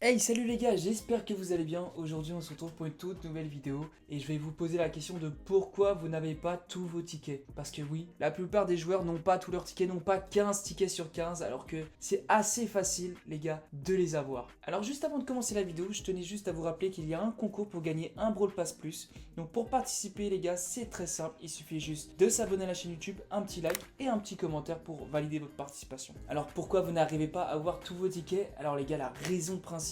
Hey, salut les gars, j'espère que vous allez bien. Aujourd'hui on se retrouve pour une toute nouvelle vidéo et je vais vous poser la question de pourquoi vous n'avez pas tous vos tickets. Parce que oui, la plupart des joueurs n'ont pas tous leurs tickets, n'ont pas 15 tickets sur 15, alors que c'est assez facile les gars de les avoir. Alors juste avant de commencer la vidéo, je tenais juste à vous rappeler qu'il y a un concours pour gagner un Brawl Pass Plus. Donc pour participer les gars, c'est très simple, il suffit juste de s'abonner à la chaîne YouTube, un petit like et un petit commentaire pour valider votre participation. Alors pourquoi vous n'arrivez pas à avoir tous vos tickets? Alors les gars, la raison principale,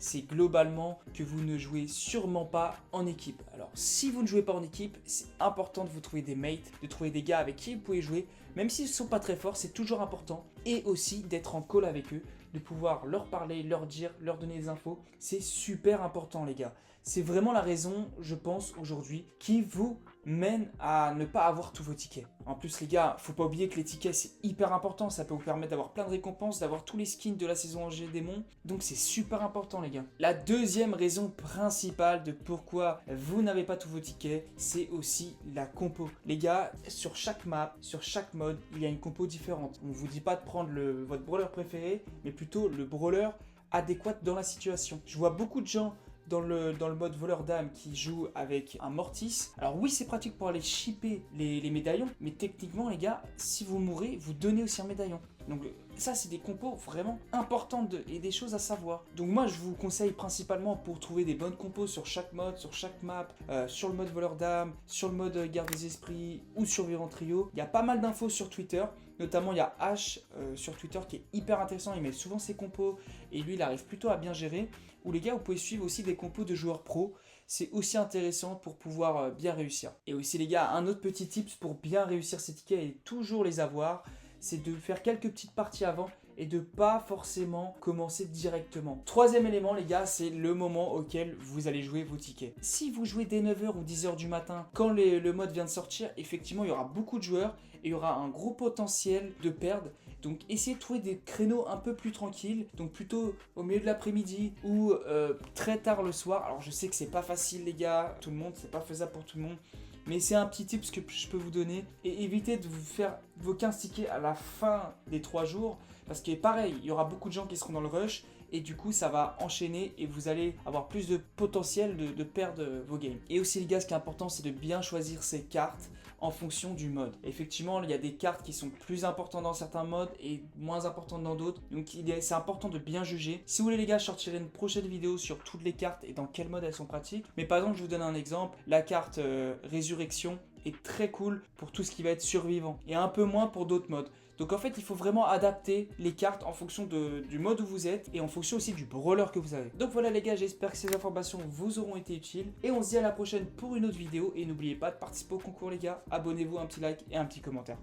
c'est globalement que vous ne jouez sûrement pas en équipe. Alors si vous ne jouez pas en équipe, c'est important de vous trouver des mates, de trouver des gars avec qui vous pouvez jouer, même s'ils ne sont pas très forts, c'est toujours important. Et aussi d'être en call avec eux, de pouvoir leur parler, leur dire, leur donner des infos. C'est super important les gars. C'est vraiment la raison, je pense, aujourd'hui, qui vous mène à ne pas avoir tous vos tickets. En plus les gars, faut pas oublier que les tickets c'est hyper important, ça peut vous permettre d'avoir plein de récompenses, d'avoir tous les skins de la saison Angers Démon, donc c'est super important les gars. La deuxième raison principale de pourquoi vous n'avez pas tous vos tickets, c'est aussi la compo. Les gars, sur chaque map, sur chaque mode, il y a une compo différente. On vous dit pas de prendre votre brawler préféré, mais plutôt le brawler adéquat dans la situation. Je vois beaucoup de gens dans le mode voleur d'âme qui joue avec un Mortis. Alors oui, c'est pratique pour aller shipper les médaillons, mais techniquement les gars, si vous mourrez, vous donnez aussi un médaillon. Donc ça, c'est des compos vraiment importantes et des choses à savoir. Donc moi, je vous conseille principalement pour trouver des bonnes compos sur chaque mode, sur chaque map, sur le mode voleur d'âme, sur le mode garde des esprits ou survivant trio. Il y a pas mal d'infos sur Twitter. Notamment, il y a H sur Twitter qui est hyper intéressant. Il met souvent ses compos et lui, il arrive plutôt à bien gérer. Ou les gars, vous pouvez suivre aussi des compos de joueurs pro. C'est aussi intéressant pour pouvoir bien réussir. Et aussi les gars, un autre petit tips pour bien réussir ces tickets et toujours les avoir, c'est de faire quelques petites parties avant et de pas forcément commencer directement. Troisième élément les gars, c'est le moment auquel vous allez jouer vos tickets. Si vous jouez dès 9 h ou 10 h du matin, quand le mode vient de sortir, effectivement il y aura beaucoup de joueurs et il y aura un gros potentiel de perdre. Donc essayez de trouver des créneaux un peu plus tranquilles, donc plutôt au milieu de l'après-midi ou très tard le soir. Alors je sais que c'est pas facile les gars, tout le monde, c'est pas faisable pour tout le monde. Mais c'est un petit tips que je peux vous donner. Et évitez de vous faire vos 15 tickets à la fin des 3 jours. Parce que pareil, il y aura beaucoup de gens qui seront dans le rush. Et du coup, ça va enchaîner et vous allez avoir plus de potentiel de perdre vos games. Et aussi les gars, ce qui est important, c'est de bien choisir ses cartes en fonction du mode. Effectivement, il y a des cartes qui sont plus importantes dans certains modes et moins importantes dans d'autres. Donc c'est important de bien juger. Si vous voulez les gars, je sortirai une prochaine vidéo sur toutes les cartes et dans quel mode elles sont pratiques. Mais par exemple, je vous donne un exemple. La carte Résurrection est très cool pour tout ce qui va être survivant et un peu moins pour d'autres modes. Donc en fait, il faut vraiment adapter les cartes en fonction du mode où vous êtes et en fonction aussi du brawler que vous avez. Donc voilà les gars, j'espère que ces informations vous auront été utiles et on se dit à la prochaine pour une autre vidéo et n'oubliez pas de participer au concours les gars. Abonnez-vous, un petit like et un petit commentaire.